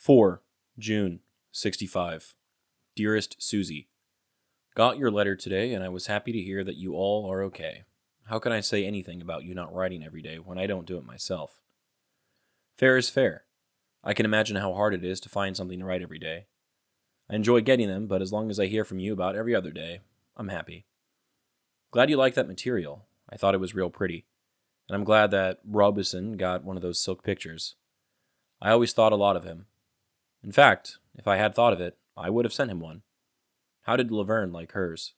4 June 65. Dearest Suzie, got your letter today and I was happy to hear that you all are okay. How can I say anything about you not writing every day when I don't do it myself? Fair is fair. I can imagine how hard it is to find something to write every day. I enjoy getting them, but as long as I hear from you about every other day, I'm happy. Glad you like that material. I thought it was real pretty. And I'm glad that Robison got one of those silk pictures. I always thought a lot of him. In fact, if I had thought of it, I would have sent him one. How did Laverne like hers?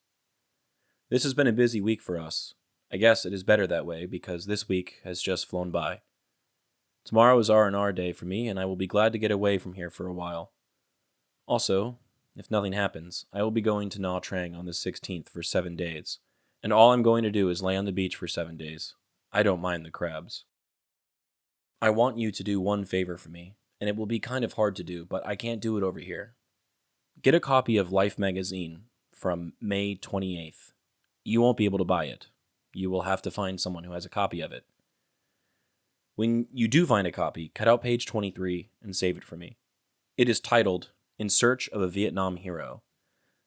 This has been a busy week for us. I guess it is better that way because this week has just flown by. Tomorrow is R&R day for me, and I will be glad to get away from here for a while. Also, if nothing happens, I will be going to Nha Trang on the 16th for 7 days, and all I'm going to do is lay on the beach for 7 days. I don't mind the crabs. I want you to do one favor for me, and it will be kind of hard to do, but I can't do it over here. Get a copy of Life magazine from May 28th. You won't be able to buy it. You will have to find someone who has a copy of it. When you do find a copy, cut out page 23 and save it for me. It is titled, In Search of a Vietnam Hero.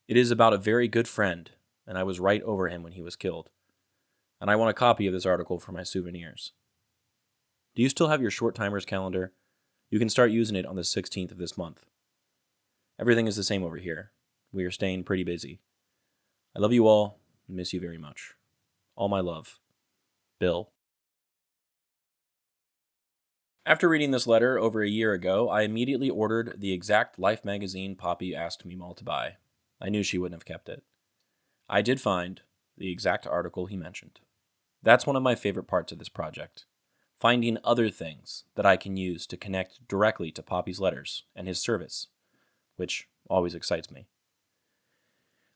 It is about a very good friend, and I was right over him when he was killed. And I want a copy of this article for my souvenirs. Do you still have your short timers calendar? You can start using it on the 16th of this month. Everything is the same over here. We are staying pretty busy. I love you all and miss you very much. All my love. Bill. After reading this letter over a year ago, I immediately ordered the exact Life magazine Popi asked me all to buy. I knew she wouldn't have kept it. I did find the exact article he mentioned. That's one of my favorite parts of this project. Finding other things that I can use to connect directly to Popi's letters and his service, which always excites me.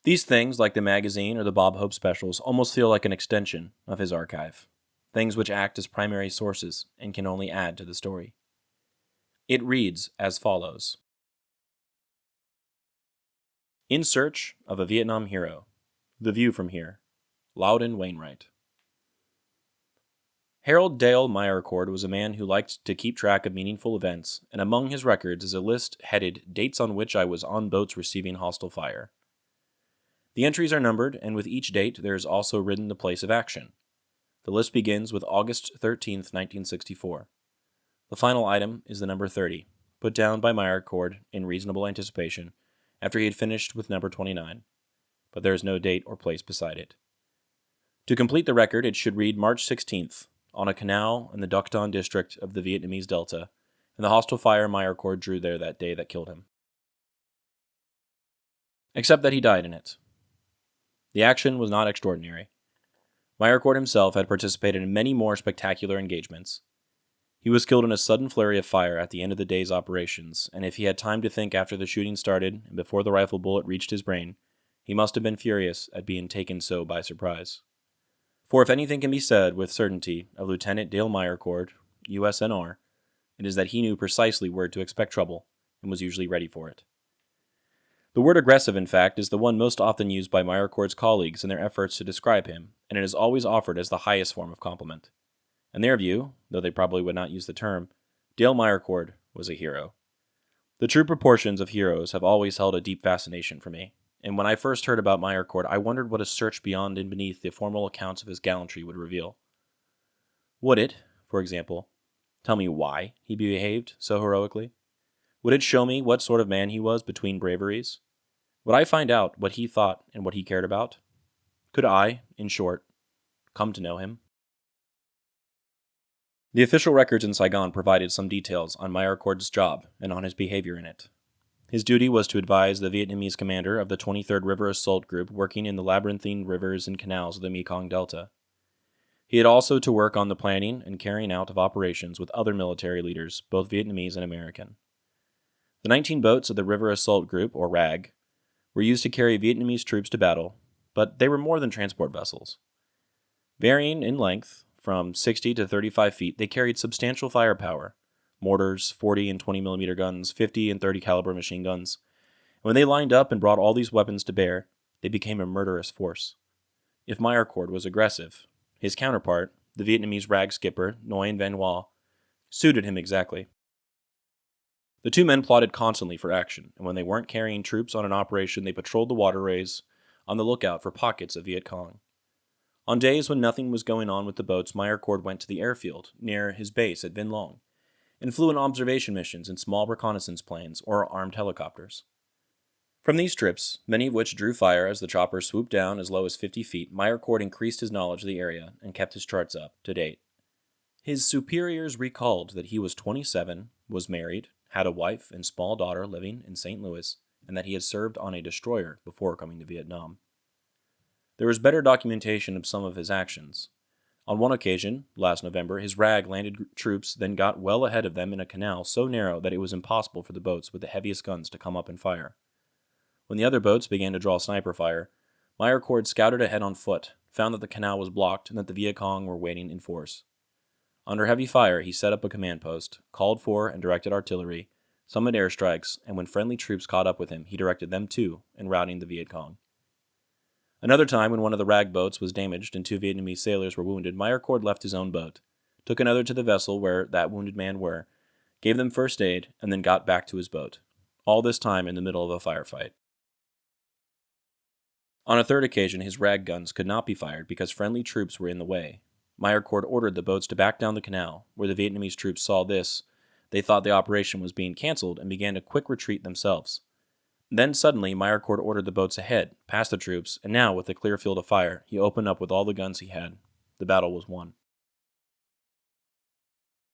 These things, like the magazine or the Bob Hope specials, almost feel like an extension of his archive. Things which act as primary sources and can only add to the story. It reads as follows. In Search of a Vietnam Hero. The View from Here. Loudon Wainwright. Harold Dale Meyerkord was a man who liked to keep track of meaningful events, and among his records is a list headed Dates on which I was on boats receiving hostile fire. The entries are numbered, and with each date there is also written the place of action. The list begins with August 13th, 1964. The final item is the number 30, put down by Meyerkord in reasonable anticipation after he had finished with number 29, but there is no date or place beside it. To complete the record, it should read March 16th, on a canal in the Duc Ton district of the Vietnamese Delta, and the hostile fire Meyerkord drew there that day that killed him. Except that he died in it. The action was not extraordinary. Meyerkord himself had participated in many more spectacular engagements. He was killed in a sudden flurry of fire at the end of the day's operations, and if he had time to think after the shooting started and before the rifle bullet reached his brain, he must have been furious at being taken so by surprise. For if anything can be said with certainty of Lieutenant Dale Meyerkord, USNR, it is that he knew precisely where to expect trouble and was usually ready for it. The word aggressive, in fact, is the one most often used by Meyerkord's colleagues in their efforts to describe him, and it is always offered as the highest form of compliment. In their view, though they probably would not use the term, Dale Meyerkord was a hero. The true proportions of heroes have always held a deep fascination for me, and when I first heard about Meyerkord, I wondered what a search beyond and beneath the formal accounts of his gallantry would reveal. Would it, for example, tell me why he behaved so heroically? Would it show me what sort of man he was between braveries? Would I find out what he thought and what he cared about? Could I, in short, come to know him? The official records in Saigon provided some details on Meyerkord's job and on his behavior in it. His duty was to advise the Vietnamese commander of the 23rd River Assault Group working in the labyrinthine rivers and canals of the Mekong Delta. He had also to work on the planning and carrying out of operations with other military leaders, both Vietnamese and American. The 19 boats of the River Assault Group, or RAG, were used to carry Vietnamese troops to battle, but they were more than transport vessels. Varying in length, from 60 to 35 feet, they carried substantial firepower, mortars, 40 and 20 millimeter guns, 50 and 30 caliber machine guns. When they lined up and brought all these weapons to bear, they became a murderous force. If Meyerkord was aggressive, his counterpart, the Vietnamese RAG skipper, Nguyen Van Hoa, suited him exactly. The two men plotted constantly for action, and when they weren't carrying troops on an operation, they patrolled the waterways on the lookout for pockets of Viet Cong. On days when nothing was going on with the boats, Meyerkord went to the airfield near his base at Vinh Long and flew in observation missions in small reconnaissance planes or armed helicopters. From these trips, many of which drew fire as the choppers swooped down as low as 50 feet, Meyerkord increased his knowledge of the area and kept his charts up to date. His superiors recalled that he was 27, was married, had a wife and small daughter living in St. Louis, and that he had served on a destroyer before coming to Vietnam. There was better documentation of some of his actions. On one occasion, last November, his rag landed troops, then got well ahead of them in a canal so narrow that it was impossible for the boats with the heaviest guns to come up and fire. When the other boats began to draw sniper fire, Meyerkord scouted ahead on foot, found that the canal was blocked and that the Viet Cong were waiting in force. Under heavy fire, he set up a command post, called for and directed artillery, summoned airstrikes, and when friendly troops caught up with him, he directed them too in routing the Viet Cong. Another time, when one of the rag boats was damaged and 2 Vietnamese sailors were wounded, Meyerkord left his own boat, took another to the vessel where that wounded man were, gave them first aid, and then got back to his boat. All this time in the middle of a firefight. On a third occasion, his rag guns could not be fired because friendly troops were in the way. Meyerkord ordered the boats to back down the canal. Where the Vietnamese troops saw this, they thought the operation was being cancelled and began a quick retreat themselves. Then suddenly, Meyerkord ordered the boats ahead, past the troops, and now, with a clear field of fire, he opened up with all the guns he had. The battle was won.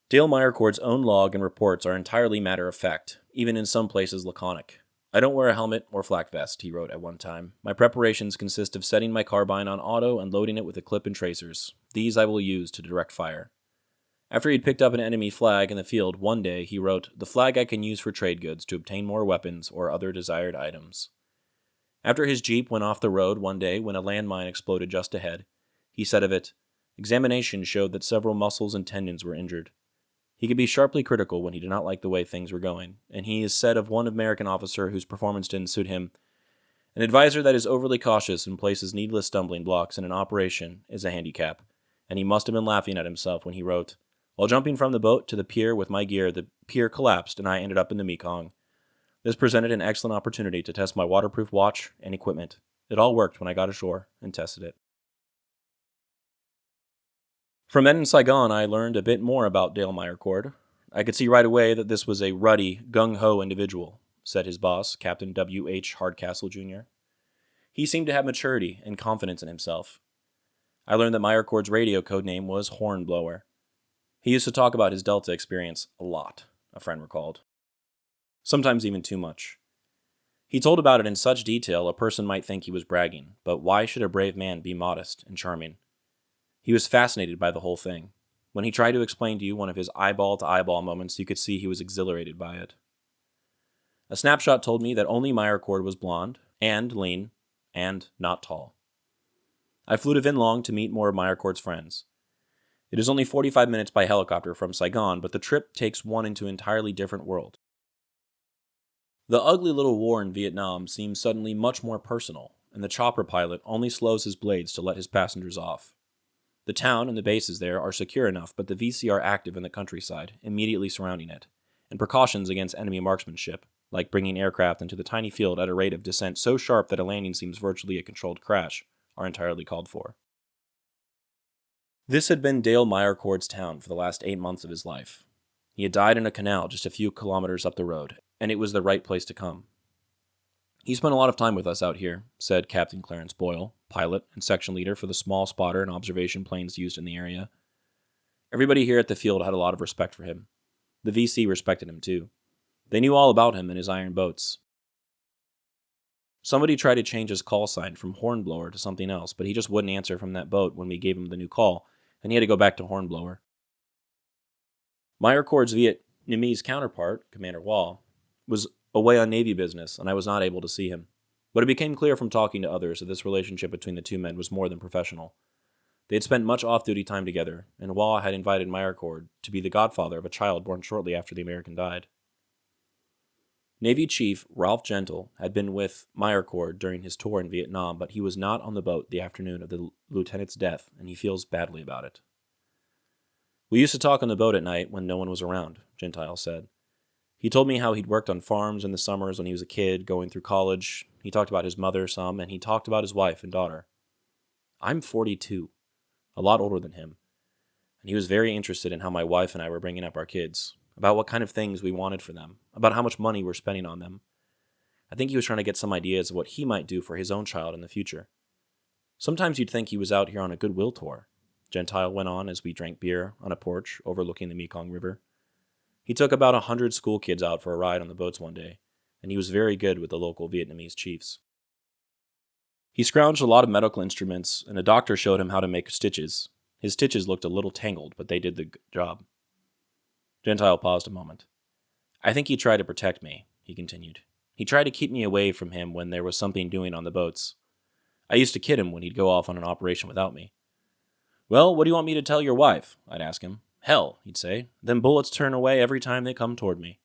Dale Meyerkord's own log and reports are entirely matter-of-fact, even in some places laconic. "I don't wear a helmet or flak vest," he wrote at one time. "My preparations consist of setting my carbine on auto and loading it with a clip and tracers. These I will use to direct fire." After he'd picked up an enemy flag in the field one day, he wrote, "The flag I can use for trade goods to obtain more weapons or other desired items." After his Jeep went off the road one day when a landmine exploded just ahead, he said of it, "Examination showed that several muscles and tendons were injured." He could be sharply critical when he did not like the way things were going, and he is said of one American officer whose performance didn't suit him, "An advisor that is overly cautious and places needless stumbling blocks in an operation is a handicap," and he must have been laughing at himself when he wrote, "While jumping from the boat to the pier with my gear, the pier collapsed and I ended up in the Mekong. This presented an excellent opportunity to test my waterproof watch and equipment. It all worked when I got ashore and tested it." From men in Saigon, I learned a bit more about Dale Meyerkord. "I could see right away that this was a ruddy, gung-ho individual," said his boss, Captain W.H. Hardcastle, Jr. "He seemed to have maturity and confidence in himself." I learned that Meyerkord's radio code name was Hornblower. He used to talk about his Delta experience a lot, a friend recalled. Sometimes even too much. He told about it in such detail a person might think he was bragging, but why should a brave man be modest and charming? He was fascinated by the whole thing. When he tried to explain to you one of his eyeball-to-eyeball moments, you could see he was exhilarated by it. A snapshot told me that only Meyerkord was blonde, and lean, and not tall. I flew to Vinh Long to meet more of Meyerkord's friends. It is only 45 minutes by helicopter from Saigon, but the trip takes one into an entirely different world. The ugly little war in Vietnam seems suddenly much more personal, and the chopper pilot only slows his blades to let his passengers off. The town and the bases there are secure enough, but the VC are active in the countryside, immediately surrounding it, and precautions against enemy marksmanship, like bringing aircraft into the tiny field at a rate of descent so sharp that a landing seems virtually a controlled crash, are entirely called for. This had been Dale Meyerkord's town for the last 8 months of his life. He had died in a canal just a few kilometers up the road, and it was the right place to come. "He spent a lot of time with us out here," said Captain Clarence Boyle, pilot and section leader for the small spotter and observation planes used in the area. "Everybody here at the field had a lot of respect for him. The VC respected him too. They knew all about him and his iron boats. Somebody tried to change his call sign from Hornblower to something else, but he just wouldn't answer from that boat when we gave him the new call, and he had to go back to Hornblower." Meyerkord's Vietnamese counterpart, Commander Wall, was away on Navy business, and I was not able to see him. But it became clear from talking to others that this relationship between the two men was more than professional. They had spent much off-duty time together, and Wall had invited Meyerkord to be the godfather of a child born shortly after the American died. Navy Chief Ralph Gentle had been with Meyerkord during his tour in Vietnam, but he was not on the boat the afternoon of the lieutenant's death, and he feels badly about it. "We used to talk on the boat at night when no one was around," Gentile said. He told me how he'd worked on farms in the summers when he was a kid, going through college. He talked about his mother some, and he talked about his wife and daughter. I'm 42, a lot older than him, and he was very interested in how my wife and I were bringing up our kids, about what kind of things we wanted for them, about how much money we're spending on them. I think he was trying to get some ideas of what he might do for his own child in the future. Sometimes you'd think he was out here on a goodwill tour, Gentile went on as we drank beer on a porch overlooking the Mekong River. He took about 100 school kids out for a ride on the boats one day, and he was very good with the local Vietnamese chiefs. He scrounged a lot of medical instruments, and a doctor showed him how to make stitches. His stitches looked a little tangled, but they did the job. Gentile paused a moment. I think he tried to protect me, he continued. He tried to keep me away from him when there was something doing on the boats. I used to kid him when he'd go off on an operation without me. Well, what do you want me to tell your wife? I'd ask him. Hell, he'd say. Them bullets turn away every time they come toward me.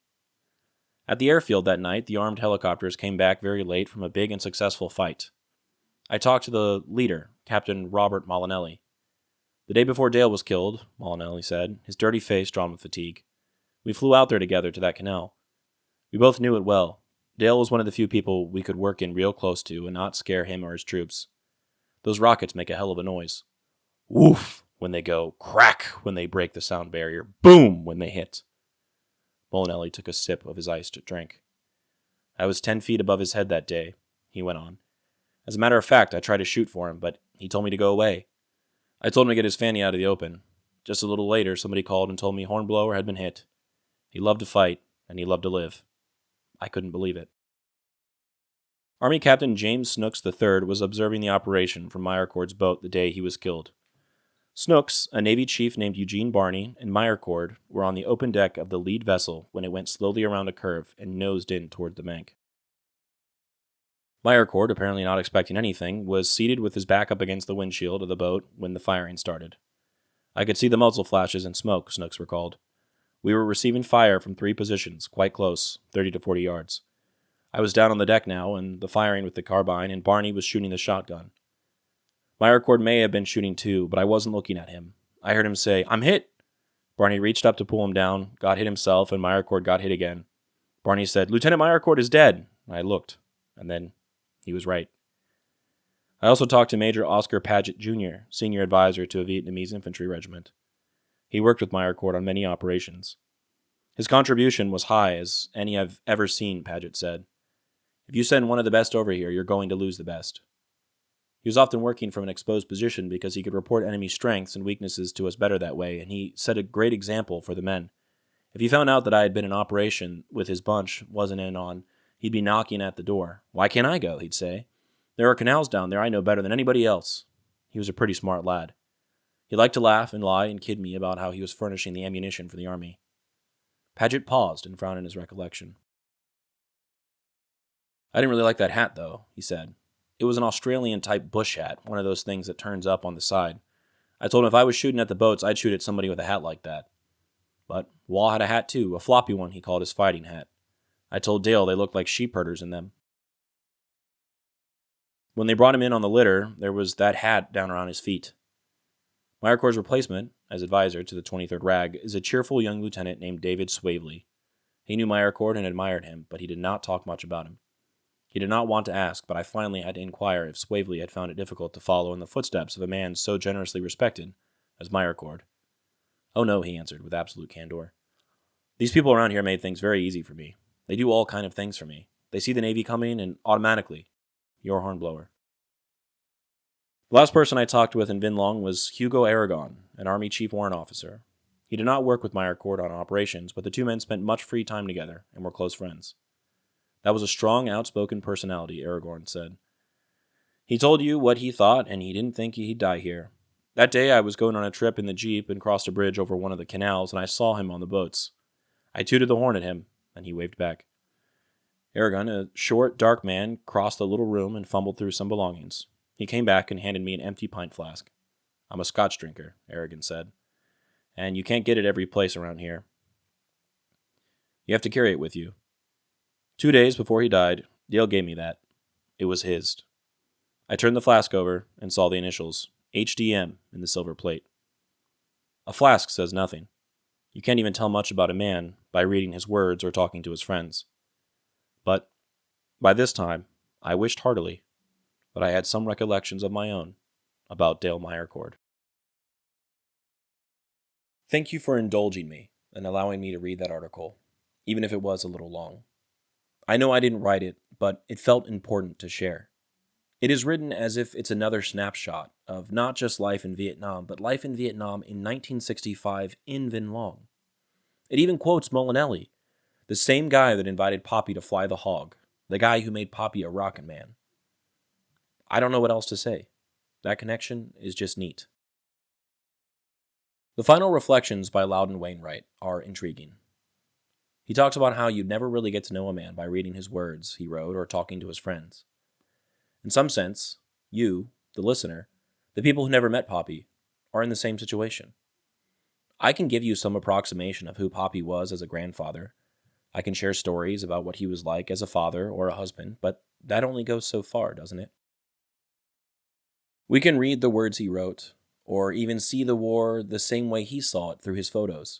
At the airfield that night, the armed helicopters came back very late from a big and successful fight. I talked to the leader, Captain Robert Molinelli. The day before Dale was killed, Molinelli said, his dirty face drawn with fatigue. We flew out there together to that canal. We both knew it well. Dale was one of the few people we could work in real close to and not scare him or his troops. Those rockets make a hell of a noise. Woof when they go, crack when they break the sound barrier, boom when they hit. Molinelli took a sip of his iced drink. I was 10 feet above his head that day, he went on. As a matter of fact, I tried to shoot for him, but he told me to go away. I told him to get his fanny out of the open. Just a little later, somebody called and told me Hornblower had been hit. He loved to fight, and he loved to live. I couldn't believe it. Army Captain James Snooks III was observing the operation from Meyerkord's boat the day he was killed. Snooks, a Navy chief named Eugene Barney, and Meyerkord were on the open deck of the lead vessel when it went slowly around a curve and nosed in toward the bank. Meyerkord, apparently not expecting anything, was seated with his back up against the windshield of the boat when the firing started. I could see the muzzle flashes and smoke, Snooks recalled. We were receiving fire from 3 positions, quite close, 30 to 40 yards. I was down on the deck now, and the firing with the carbine, and Barney was shooting the shotgun. Meyerkord may have been shooting too, but I wasn't looking at him. I heard him say, I'm hit! Barney reached up to pull him down, got hit himself, and Meyerkord got hit again. Barney said, Lieutenant Meyerkord is dead. I looked, and then he was right. I also talked to Major Oscar Paget, Jr., senior advisor to a Vietnamese infantry regiment. He worked with Meyerkord on many operations. His contribution was high as any I've ever seen, Paget said. If you send one of the best over here, you're going to lose the best. He was often working from an exposed position because he could report enemy strengths and weaknesses to us better that way, and he set a great example for the men. If he found out that I had been in operation with his bunch wasn't in on, he'd be knocking at the door. Why can't I go, he'd say. There are canals down there I know better than anybody else. He was a pretty smart lad. He liked to laugh and lie and kid me about how he was furnishing the ammunition for the army. Paget paused and frowned in his recollection. I didn't really like that hat, though, he said. It was an Australian-type bush hat, one of those things that turns up on the side. I told him if I was shooting at the boats, I'd shoot at somebody with a hat like that. But Wall had a hat too, a floppy one he called his fighting hat. I told Dale they looked like sheep herders in them. When they brought him in on the litter, there was that hat down around his feet. Meyerkord's replacement, as advisor to the 23rd Rag, is a cheerful young lieutenant named David Swavely. He knew Meyerkord and admired him, but he did not talk much about him. He did not want to ask, but I finally had to inquire if Swavely had found it difficult to follow in the footsteps of a man so generously respected as Meyerkord. Oh no, he answered with absolute candor. These people around here made things very easy for me. They do all kind of things for me. They see the Navy coming, and automatically, you're Hornblower. The last person I talked with in Vinlong was Hugo Aragon, an Army Chief Warrant Officer. He did not work with Meyerkord on operations, but the two men spent much free time together and were close friends. That was a strong, outspoken personality, Aragorn said. He told you what he thought, and he didn't think he'd die here. That day I was going on a trip in the Jeep and crossed a bridge over one of the canals, and I saw him on the boats. I tooted the horn at him, and he waved back. Aragon, a short, dark man, crossed the little room and fumbled through some belongings. He came back and handed me an empty pint flask. I'm a Scotch drinker, Aragon said, and you can't get it every place around here. You have to carry it with you. 2 days before he died, Dale gave me that. It was his. I turned the flask over and saw the initials, HDM, in the silver plate. A flask says nothing. You can't even tell much about a man by reading his words or talking to his friends. But by this time, I wished heartily that I had some recollections of my own about Dale Meyerkord. Thank you for indulging me and allowing me to read that article, even if it was a little long. I know I didn't write it, but it felt important to share. It is written as if it's another snapshot of not just life in Vietnam, but life in Vietnam in 1965 in Vinh Long. It even quotes Molinelli, the same guy that invited Popi to fly the hog, the guy who made Popi a rocket man. I don't know what else to say. That connection is just neat. The final reflections by Loudon Wainwright are intriguing. He talks about how you'd never really get to know a man by reading his words, he wrote, or talking to his friends. In some sense, you, the listener, the people who never met Popi, are in the same situation. I can give you some approximation of who Popi was as a grandfather. I can share stories about what he was like as a father or a husband, but that only goes so far, doesn't it? We can read the words he wrote, or even see the war the same way he saw it through his photos.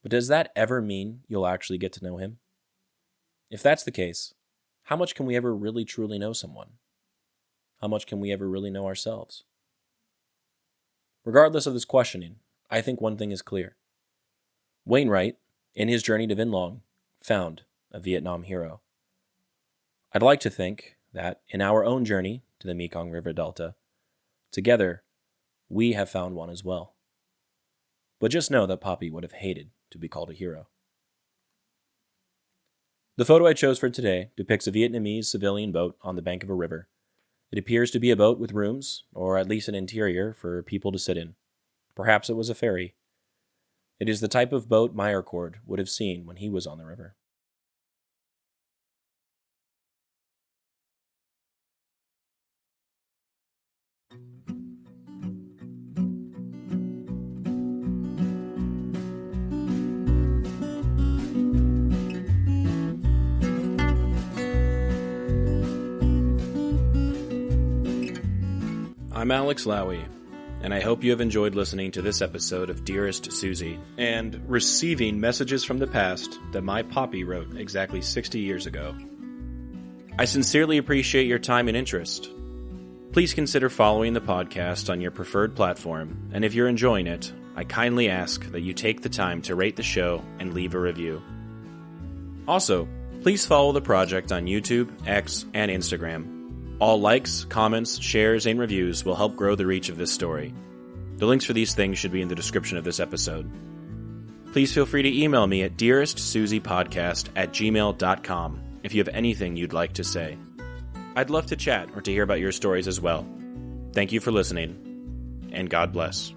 But does that ever mean you'll actually get to know him? If that's the case, how much can we ever really truly know someone? How much can we ever really know ourselves? Regardless of this questioning, I think one thing is clear. Wainwright, in his journey to Vinh Long, found a Vietnam hero. I'd like to think that in our own journey to the Mekong River Delta, together, we have found one as well. But just know that Popi would have hated to be called a hero. The photo I chose for today depicts a Vietnamese civilian boat on the bank of a river. It appears to be a boat with rooms, or at least an interior for people to sit in. Perhaps it was a ferry. It is the type of boat Meyerkord would have seen when he was on the river. I'm Alex Lowy, and I hope you have enjoyed listening to this episode of Dearest Suzie, and receiving messages from the past that my Popi wrote exactly 60 years ago. I sincerely appreciate your time and interest. Please consider following the podcast on your preferred platform, and if you're enjoying it, I kindly ask that you take the time to rate the show and leave a review. Also, please follow the project on YouTube, X, and Instagram. All likes, comments, shares, and reviews will help grow the reach of this story. The links for these things should be in the description of this episode. Please feel free to email me at dearestsuziepodcast@gmail.com if you have anything you'd like to say. I'd love to chat or to hear about your stories as well. Thank you for listening, and God bless.